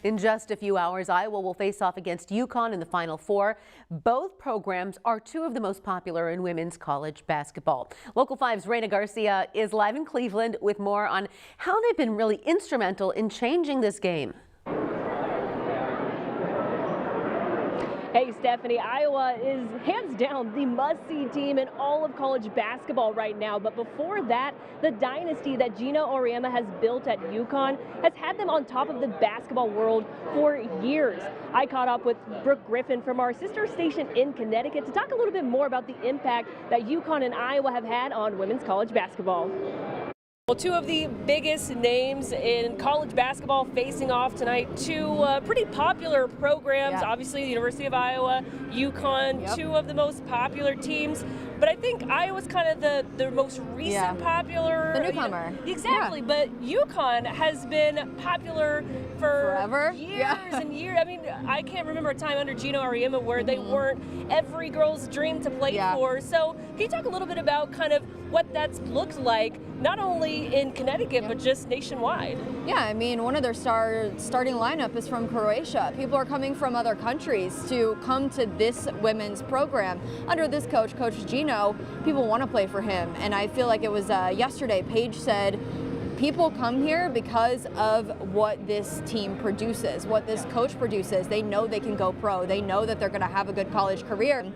In just a few hours, Iowa will face off against UConn in the Final Four. Both programs are two of the most popular in women's college basketball. Local 5's Reina Garcia is live in Cleveland with more on how they've been really instrumental in changing this game. Hey Stephanie, Iowa is hands down the must-see team in all of college basketball right now. But before that, the dynasty that Geno Auriemma has built at UConn has had them on top of the basketball world for years. I caught up with Brooke Griffin from our sister station in Connecticut to talk a little bit more about the impact that UConn and Iowa have had on women's college basketball. Well, two of the biggest names in college basketball facing off tonight. Two pretty popular programs, obviously the University of Iowa, UConn, two of the most popular teams. But I think Iowa's kind of the most recent popular. The newcomer. Exactly, but UConn has been popular for forever. Years and years. I mean, I can't remember a time under Geno Auriemma where they weren't every girl's dream to play for. So can you talk a little bit about kind of what that's looked like, not only in Connecticut, but just nationwide? Yeah, I mean, one of their starting lineup is from Croatia. People are coming from other countries to come to this women's program. Under this coach, Coach Geno, people want to play for him. And I feel like it was yesterday, Paige said, people come here because of what this team produces, what this coach produces. They know they can go pro. They know that they're going to have a good college career.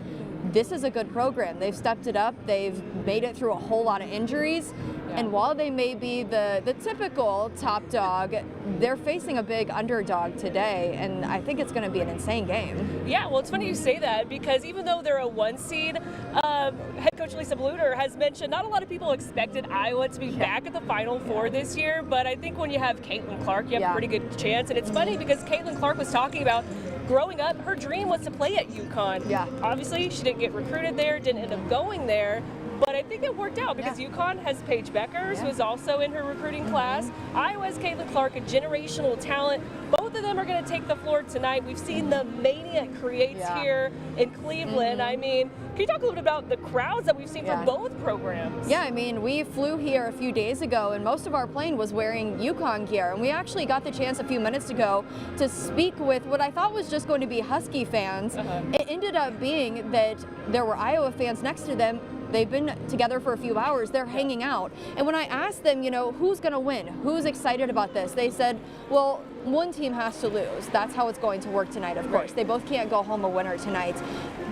This is a good program. They've stepped it up. They've made it through a whole lot of injuries. And while they may be the typical top dog, they're facing a big underdog today, and I think it's going to be an insane game. Yeah, well, it's funny you say that because even though they're a 1 seed, head coach Lisa Bluder has mentioned not a lot of people expected Iowa to be back at the Final Four this year, but I think when you have Caitlin Clark, you have a pretty good chance. And it's funny because Caitlin Clark was talking about growing up, her dream was to play at UConn. Obviously, she didn't get recruited there, didn't end up going there. But I think it worked out because UConn has Paige Beckers, who is also in her recruiting class. Iowa's Caitlin Clark, a generational talent. Both of them are going to take the floor tonight. We've seen the mania it creates here in Cleveland. I mean, can you talk a little bit about the crowds that we've seen for both programs? Yeah, I mean, we flew here a few days ago, and most of our plane was wearing UConn gear. And we actually got the chance a few minutes ago to speak with what I thought was just going to be Husky fans. It ended up being that there were Iowa fans next to them. They've been together for a few hours. They're hanging out. And when I asked them, you know, who's going to win? Who's excited about this? They said, well, one team has to lose. That's how it's going to work tonight, of course. They both can't go home a winner tonight.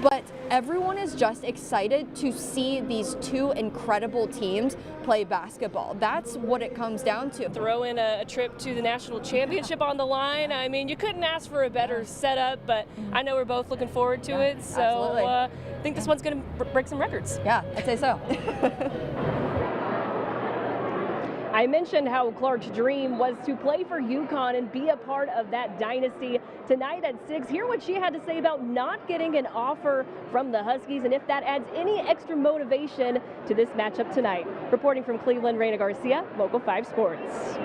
But everyone is just excited to see these two incredible teams play basketball. That's what it comes down to. Throw in a trip to the national championship on the line. I mean, you couldn't ask for a better setup, but I know we're both looking forward to it. So I think this one's going to break some records. Yeah, I'd say so. I mentioned how Clark's dream was to play for UConn and be a part of that dynasty. Tonight at 6, hear what she had to say about not getting an offer from the Huskies and if that adds any extra motivation to this matchup tonight. Reporting from Cleveland, Reina Garcia, Local 5 Sports.